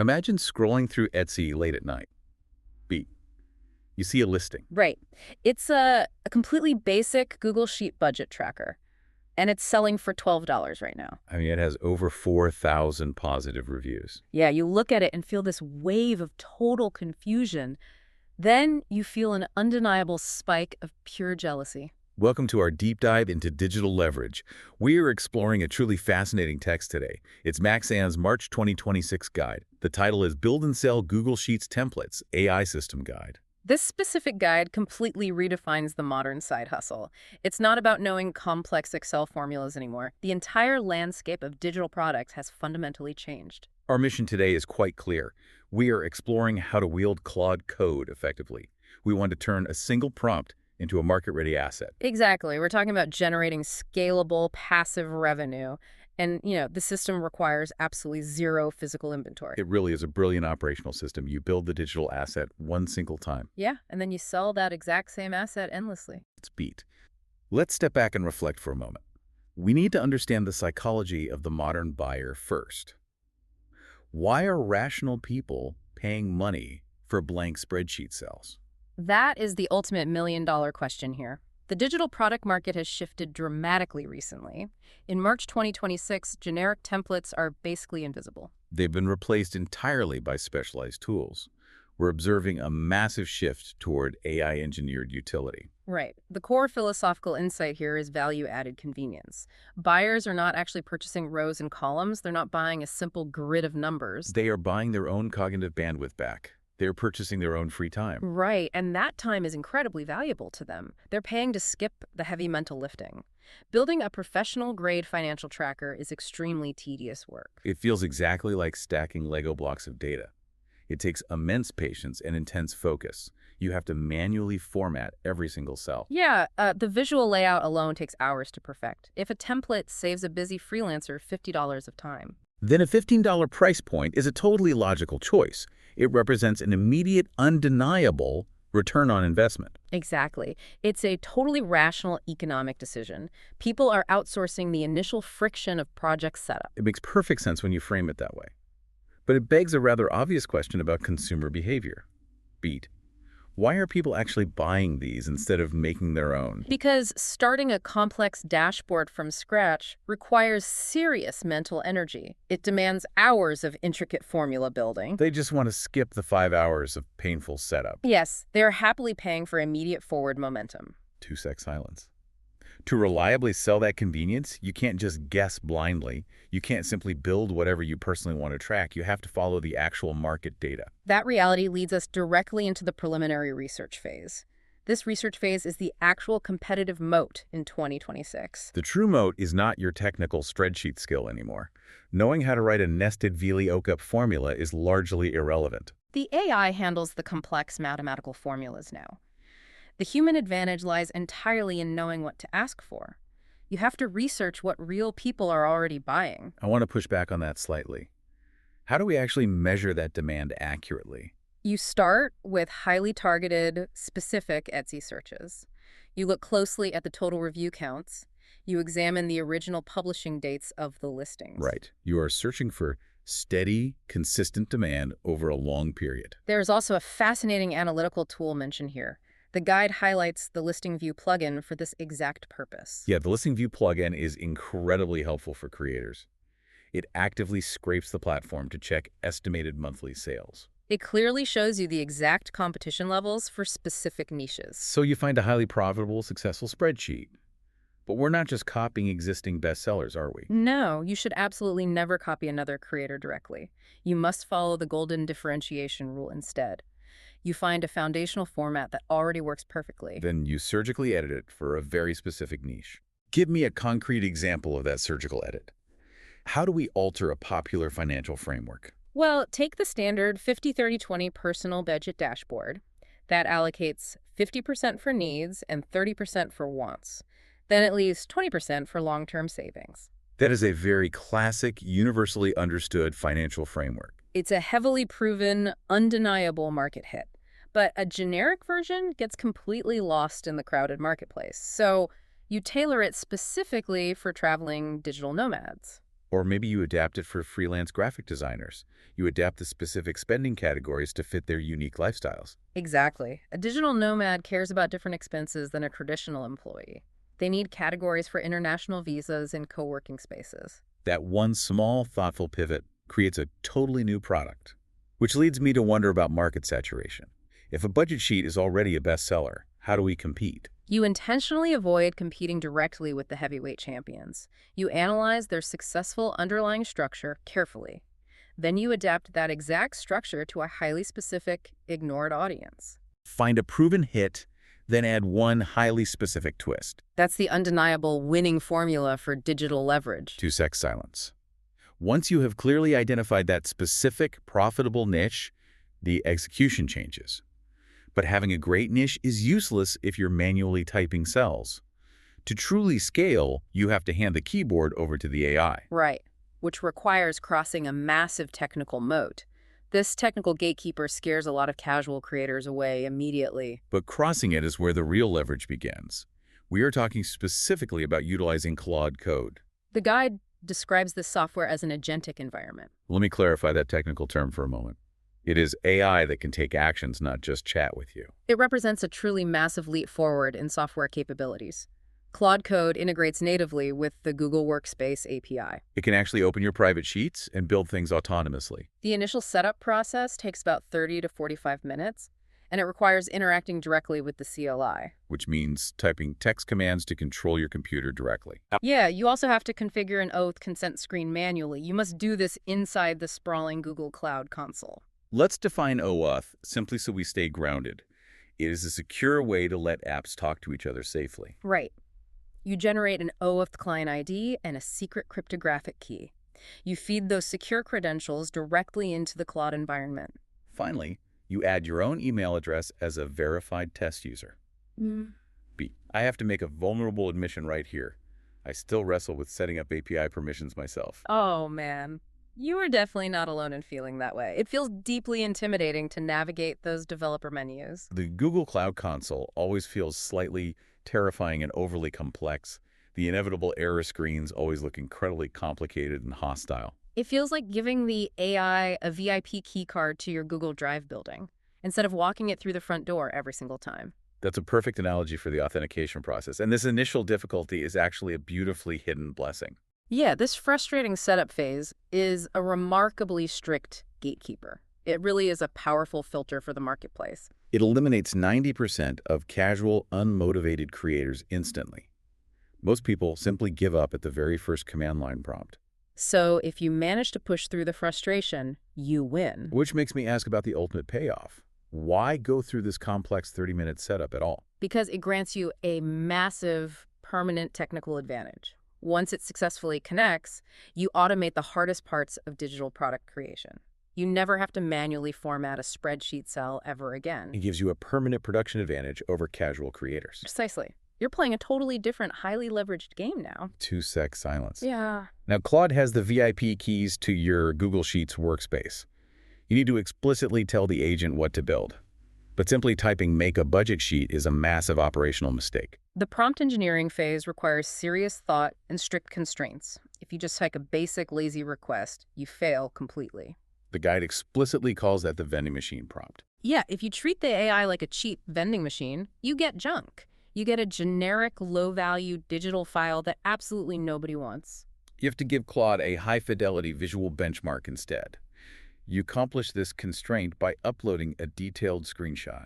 Imagine scrolling through Etsy late at night. B. You see a listing. Right. It's a completely basic Google Sheet budget tracker, and it's selling for $12 right now. I mean, it has over 4,000 positive reviews. Yeah, you look at it and feel this wave of total confusion. Then you feel an undeniable spike of pure jealousy. Welcome to our deep dive into digital leverage. We are exploring a truly fascinating text today. It's Max Ann's March 2026 guide. The title is Build and Sell Google Sheets Templates, AI System Guide. This specific guide completely redefines the modern side hustle. It's not about knowing complex Excel formulas anymore. The entire landscape of digital products has fundamentally changed. Our mission today is quite clear. We are exploring how to wield Claude Code effectively. We want to turn a single prompt into a market-ready asset. Exactly. We're talking about generating scalable, passive revenue. And, the system requires absolutely zero physical inventory. It really is a brilliant operational system. You build the digital asset one single time. Yeah, and then you sell that exact same asset endlessly. It's beat. Let's step back and reflect for a moment. We need to understand the psychology of the modern buyer first. Why are rational people paying money for blank spreadsheet cells? That is the ultimate million-dollar question here. The digital product market has shifted dramatically recently. In March 2026, generic templates are basically invisible. They've been replaced entirely by specialized tools. We're observing a massive shift toward AI-engineered utility. Right. The core philosophical insight here is value-added convenience. Buyers are not actually purchasing rows and columns. They're not buying a simple grid of numbers. They are buying their own cognitive bandwidth back. They're purchasing their own free time. Right, and that time is incredibly valuable to them. They're paying to skip the heavy mental lifting. Building a professional-grade financial tracker is extremely tedious work. It feels exactly like stacking Lego blocks of data. It takes immense patience and intense focus. You have to manually format every single cell. Yeah, the visual layout alone takes hours to perfect. If a template saves a busy freelancer $50 of time. Then a $15 price point is a totally logical choice. It represents an immediate, undeniable return on investment. Exactly. It's a totally rational economic decision. People are outsourcing the initial friction of project setup. It makes perfect sense when you frame it that way. But it begs a rather obvious question about consumer behavior. Beat. Why are people actually buying these instead of making their own? Because starting a complex dashboard from scratch requires serious mental energy. It demands hours of intricate formula building. They just want to skip the 5 hours of painful setup. Yes, they are happily paying for immediate forward momentum. 2-sec silence. To reliably sell that convenience, you can't just guess blindly. You can't simply build whatever you personally want to track. You have to follow the actual market data. That reality leads us directly into the preliminary research phase. This research phase is the actual competitive moat in 2026. The true moat is not your technical spreadsheet skill anymore. Knowing how to write a nested VLOOKUP formula is largely irrelevant. The AI handles the complex mathematical formulas now. The human advantage lies entirely in knowing what to ask for. You have to research what real people are already buying. I want to push back on that slightly. How do we actually measure that demand accurately? You start with highly targeted, specific Etsy searches. You look closely at the total review counts. You examine the original publishing dates of the listings. Right. You are searching for steady, consistent demand over a long period. There's also a fascinating analytical tool mentioned here. The guide highlights the Listing View plugin for this exact purpose. Yeah, the Listing View plugin is incredibly helpful for creators. It actively scrapes the platform to check estimated monthly sales. It clearly shows you the exact competition levels for specific niches. So you find a highly profitable, successful spreadsheet. But we're not just copying existing bestsellers, are we? No, you should absolutely never copy another creator directly. You must follow the golden differentiation rule instead. You find a foundational format that already works perfectly. Then you surgically edit it for a very specific niche. Give me a concrete example of that surgical edit. How do we alter a popular financial framework? Well, take the standard 50-30-20 personal budget dashboard. That allocates 50% for needs and 30% for wants. Then it leaves 20% for long-term savings. That is a very classic, universally understood financial framework. It's a heavily proven, undeniable market hit. But a generic version gets completely lost in the crowded marketplace. So you tailor it specifically for traveling digital nomads. Or maybe you adapt it for freelance graphic designers. You adapt the specific spending categories to fit their unique lifestyles. Exactly. A digital nomad cares about different expenses than a traditional employee. They need categories for international visas and co-working spaces. That one small, thoughtful pivot creates a totally new product. Which leads me to wonder about market saturation. If a budget sheet is already a bestseller, how do we compete? You intentionally avoid competing directly with the heavyweight champions. You analyze their successful underlying structure carefully. Then you adapt that exact structure to a highly specific, ignored audience. Find a proven hit, then add one highly specific twist. That's the undeniable winning formula for digital leverage. 2-sec silence. Once you have clearly identified that specific, profitable niche, the execution changes. But having a great niche is useless if you're manually typing cells. To truly scale, you have to hand the keyboard over to the AI. Right, which requires crossing a massive technical moat. This technical gatekeeper scares a lot of casual creators away immediately. But crossing it is where the real leverage begins. We are talking specifically about utilizing Claude Code. The guide describes this software as an agentic environment. Let me clarify that technical term for a moment. It is AI that can take actions, not just chat with you. It represents a truly massive leap forward in software capabilities. Claude Code integrates natively with the Google Workspace API. It can actually open your private sheets and build things autonomously. The initial setup process takes about 30 to 45 minutes, and it requires interacting directly with the CLI. Which means typing text commands to control your computer directly. Yeah, you also have to configure an OAuth consent screen manually. You must do this inside the sprawling Google Cloud console. Let's define OAuth simply so we stay grounded. It is a secure way to let apps talk to each other safely. Right. You generate an OAuth client ID and a secret cryptographic key. You feed those secure credentials directly into the Claude environment. Finally, you add your own email address as a verified test user. I have to make a vulnerable admission right here. I still wrestle with setting up API permissions myself. Oh, man. You are definitely not alone in feeling that way. It feels deeply intimidating to navigate those developer menus. The Google Cloud Console always feels slightly terrifying and overly complex. The inevitable error screens always look incredibly complicated and hostile. It feels like giving the AI a VIP keycard to your Google Drive building, instead of walking it through the front door every single time. That's a perfect analogy for the authentication process, and this initial difficulty is actually a beautifully hidden blessing. Yeah, this frustrating setup phase is a remarkably strict gatekeeper. It really is a powerful filter for the marketplace. It eliminates 90% of casual, unmotivated creators instantly. Most people simply give up at the very first command line prompt. So if you manage to push through the frustration, you win. Which makes me ask about the ultimate payoff. Why go through this complex 30-minute setup at all? Because it grants you a massive, permanent technical advantage. Once it successfully connects, you automate the hardest parts of digital product creation. You never have to manually format a spreadsheet cell ever again. It gives you a permanent production advantage over casual creators. Precisely. You're playing a totally different, highly leveraged game now. 2-sec silence. Yeah. Now, Claude has the VIP keys to your Google Sheets workspace. You need to explicitly tell the agent what to build. But simply typing "make a budget sheet" is a massive operational mistake. The prompt engineering phase requires serious thought and strict constraints. If you just type a basic, lazy request, you fail completely. The guide explicitly calls that the vending machine prompt. Yeah, if you treat the AI like a cheap vending machine, you get junk. You get a generic, low-value digital file that absolutely nobody wants. You have to give Claude a high-fidelity visual benchmark instead. You accomplish this constraint by uploading a detailed screenshot.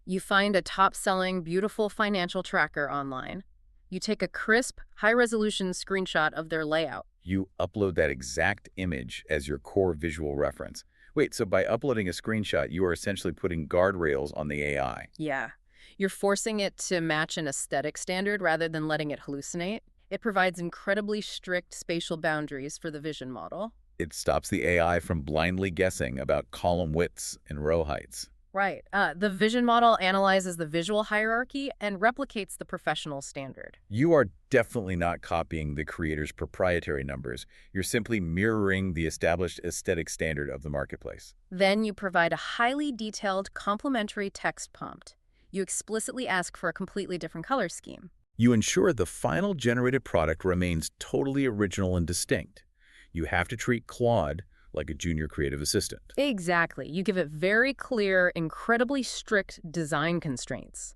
You find a top-selling, beautiful financial tracker online. You take a crisp, high-resolution screenshot of their layout. You upload that exact image as your core visual reference. Wait, so by uploading a screenshot, you are essentially putting guardrails on the AI. Yeah. You're forcing it to match an aesthetic standard rather than letting it hallucinate. It provides incredibly strict spatial boundaries for the vision model. It stops the AI from blindly guessing about column widths and row heights. Right. The vision model analyzes the visual hierarchy and replicates the professional standard. You are definitely not copying the creator's proprietary numbers. You're simply mirroring the established aesthetic standard of the marketplace. Then you provide a highly detailed complementary text prompt. You explicitly ask for a completely different color scheme. You ensure the final generated product remains totally original and distinct. You have to treat Claude like a junior creative assistant. Exactly. You give it very clear, incredibly strict design constraints.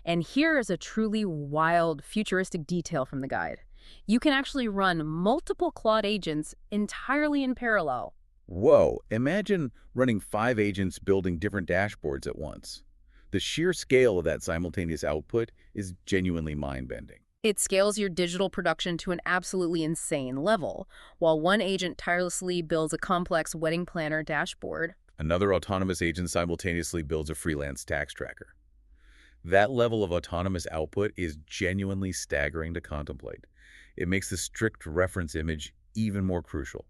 And here is a truly wild, futuristic detail from the guide. You can actually run multiple Claude agents entirely in parallel. Whoa, imagine running 5 agents building different dashboards at once. The sheer scale of that simultaneous output is genuinely mind-bending. It scales your digital production to an absolutely insane level, while one agent tirelessly builds a complex wedding planner dashboard. Another autonomous agent simultaneously builds a freelance tax tracker. That level of autonomous output is genuinely staggering to contemplate. It makes the strict reference image even more crucial.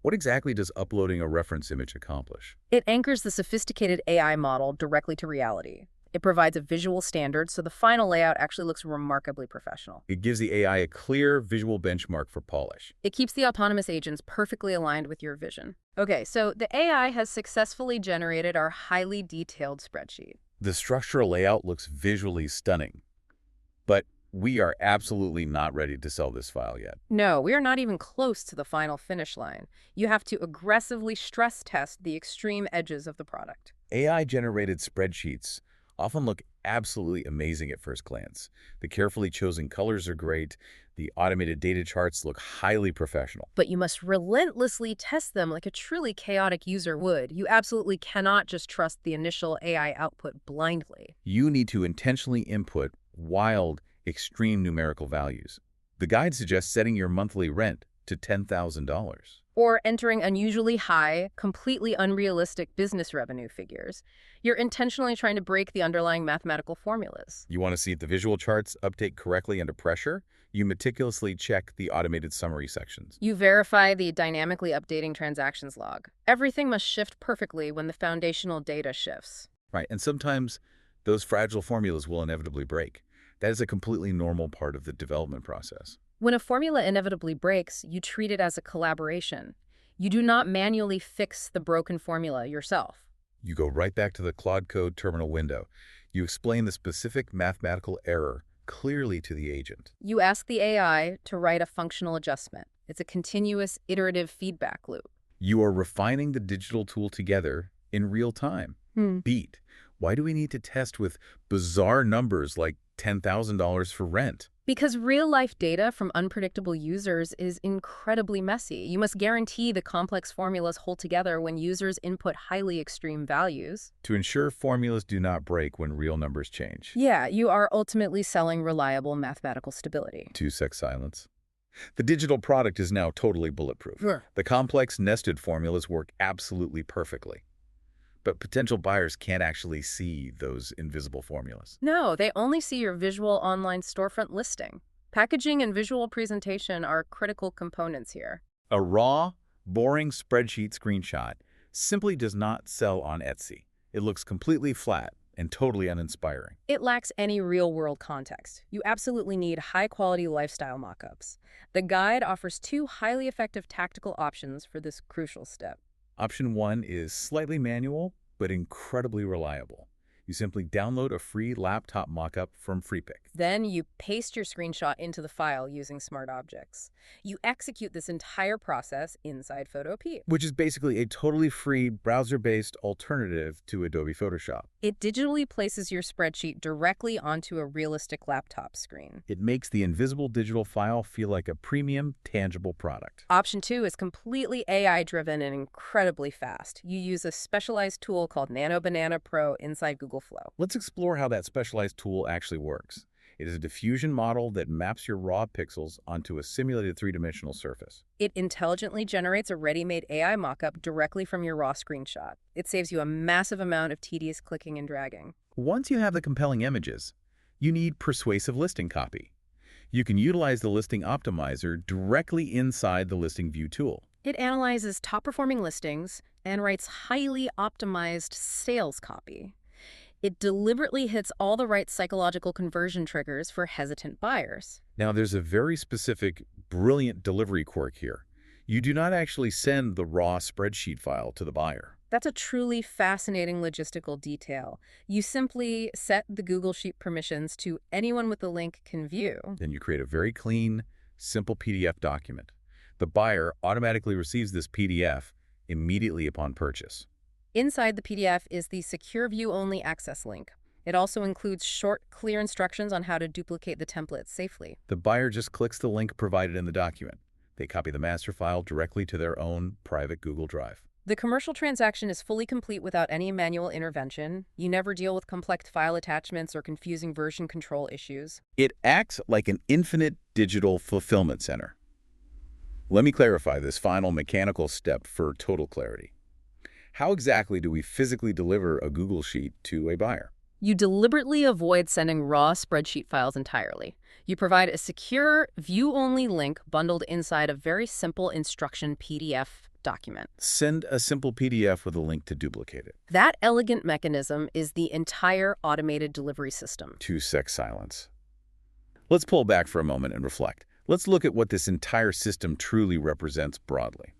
What exactly does uploading a reference image accomplish? It anchors the sophisticated AI model directly to reality. It provides a visual standard, so the final layout actually looks remarkably professional. It gives the AI a clear visual benchmark for polish. It keeps the autonomous agents perfectly aligned with your vision. Okay, so the AI has successfully generated our highly detailed spreadsheet. The structural layout looks visually stunning, but we are absolutely not ready to sell this file yet. No, we are not even close to the final finish line. You have to aggressively stress test the extreme edges of the product. AI-generated spreadsheets often look absolutely amazing at first glance. The carefully chosen colors are great. The automated data charts look highly professional. But you must relentlessly test them like a truly chaotic user would. You absolutely cannot just trust the initial AI output blindly. You need to intentionally input wild, extreme numerical values. The guide suggests setting your monthly rent to $10,000. Or entering unusually high, completely unrealistic business revenue figures. You're intentionally trying to break the underlying mathematical formulas. You want to see if the visual charts update correctly under pressure? You meticulously check the automated summary sections. You verify the dynamically updating transactions log. Everything must shift perfectly when the foundational data shifts. Right, and sometimes those fragile formulas will inevitably break. That is a completely normal part of the development process. When a formula inevitably breaks, you treat it as a collaboration. You do not manually fix the broken formula yourself. You go right back to the Claude Code terminal window. You explain the specific mathematical error clearly to the agent. You ask the AI to write a functional adjustment. It's a continuous, iterative feedback loop. You are refining the digital tool together in real time. Beat. Why do we need to test with bizarre numbers like $10,000 for rent? Because real-life data from unpredictable users is incredibly messy. You must guarantee the complex formulas hold together when users input highly extreme values. To ensure formulas do not break when real numbers change. Yeah, you are ultimately selling reliable mathematical stability. 2-sec silence. The digital product is now totally bulletproof. Sure. The complex nested formulas work absolutely perfectly. But potential buyers can't actually see those invisible formulas. No, they only see your visual online storefront listing. Packaging and visual presentation are critical components here. A raw, boring spreadsheet screenshot simply does not sell on Etsy. It looks completely flat and totally uninspiring. It lacks any real-world context. You absolutely need high-quality lifestyle mockups. The guide offers 2 highly effective tactical options for this crucial step. Option 1 is slightly manual, but incredibly reliable. You simply download a free laptop mockup from FreePic. Then you paste your screenshot into the file using Smart Objects. You execute this entire process inside Photopea. Which is basically a totally free browser-based alternative to Adobe Photoshop. It digitally places your spreadsheet directly onto a realistic laptop screen. It makes the invisible digital file feel like a premium, tangible product. Option 2 is completely AI-driven and incredibly fast. You use a specialized tool called Nano Banana Pro inside Google Flow. Let's explore how that specialized tool actually works. It is a diffusion model that maps your raw pixels onto a simulated 3-dimensional surface. It intelligently generates a ready-made AI mockup directly from your raw screenshot. It saves you a massive amount of tedious clicking and dragging. Once you have the compelling images, you need persuasive listing copy. You can utilize the listing optimizer directly inside the listing view tool. It analyzes top-performing listings and writes highly optimized sales copy. It deliberately hits all the right psychological conversion triggers for hesitant buyers. Now, there's a very specific, brilliant delivery quirk here. You do not actually send the raw spreadsheet file to the buyer. That's a truly fascinating logistical detail. You simply set the Google Sheet permissions to anyone with the link can view. Then you create a very clean, simple PDF document. The buyer automatically receives this PDF immediately upon purchase. Inside the PDF is the Secure View-Only access link. It also includes short, clear instructions on how to duplicate the template safely. The buyer just clicks the link provided in the document. They copy the master file directly to their own private Google Drive. The commercial transaction is fully complete without any manual intervention. You never deal with complex file attachments or confusing version control issues. It acts like an infinite digital fulfillment center. Let me clarify this final mechanical step for total clarity. How exactly do we physically deliver a Google Sheet to a buyer? You deliberately avoid sending raw spreadsheet files entirely. You provide a secure, view-only link bundled inside a very simple instruction PDF document. Send a simple PDF with a link to duplicate it. That elegant mechanism is the entire automated delivery system. 2-sec silence. Let's pull back for a moment and reflect. Let's look at what this entire system truly represents broadly.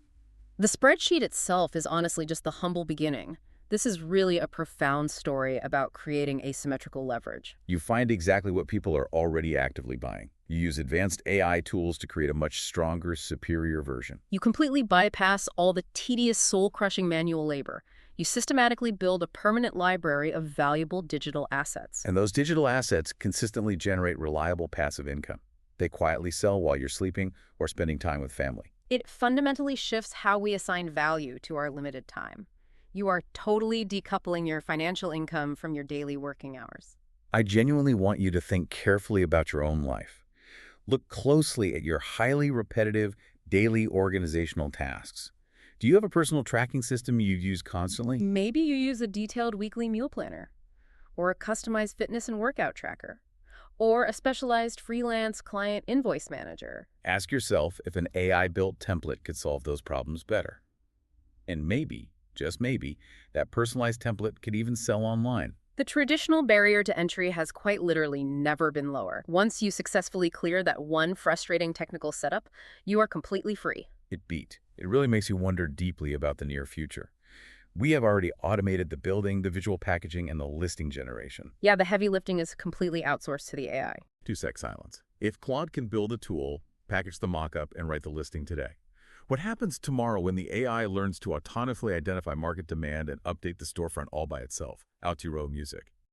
The spreadsheet itself is honestly just the humble beginning. This is really a profound story about creating asymmetrical leverage. You find exactly what people are already actively buying. You use advanced AI tools to create a much stronger, superior version. You completely bypass all the tedious, soul-crushing manual labor. You systematically build a permanent library of valuable digital assets. And those digital assets consistently generate reliable passive income. They quietly sell while you're sleeping or spending time with family. It fundamentally shifts how we assign value to our limited time. You are totally decoupling your financial income from your daily working hours. I genuinely want you to think carefully about your own life. Look closely at your highly repetitive daily organizational tasks. Do you have a personal tracking system you use constantly? Maybe you use a detailed weekly meal planner, or a customized fitness and workout tracker, or a specialized freelance client invoice manager. Ask yourself if an AI-built template could solve those problems better. And maybe, just maybe, that personalized template could even sell online. The traditional barrier to entry has quite literally never been lower. Once you successfully clear that one frustrating technical setup, you are completely free. It beat. It really makes you wonder deeply about the near future. We have already automated the building, the visual packaging, and the listing generation. Yeah, the heavy lifting is completely outsourced to the AI. 2-sec silence. If Claude can build a tool, package the mockup, and write the listing today, what happens tomorrow when the AI learns to autonomously identify market demand and update the storefront all by itself? Out to your own music.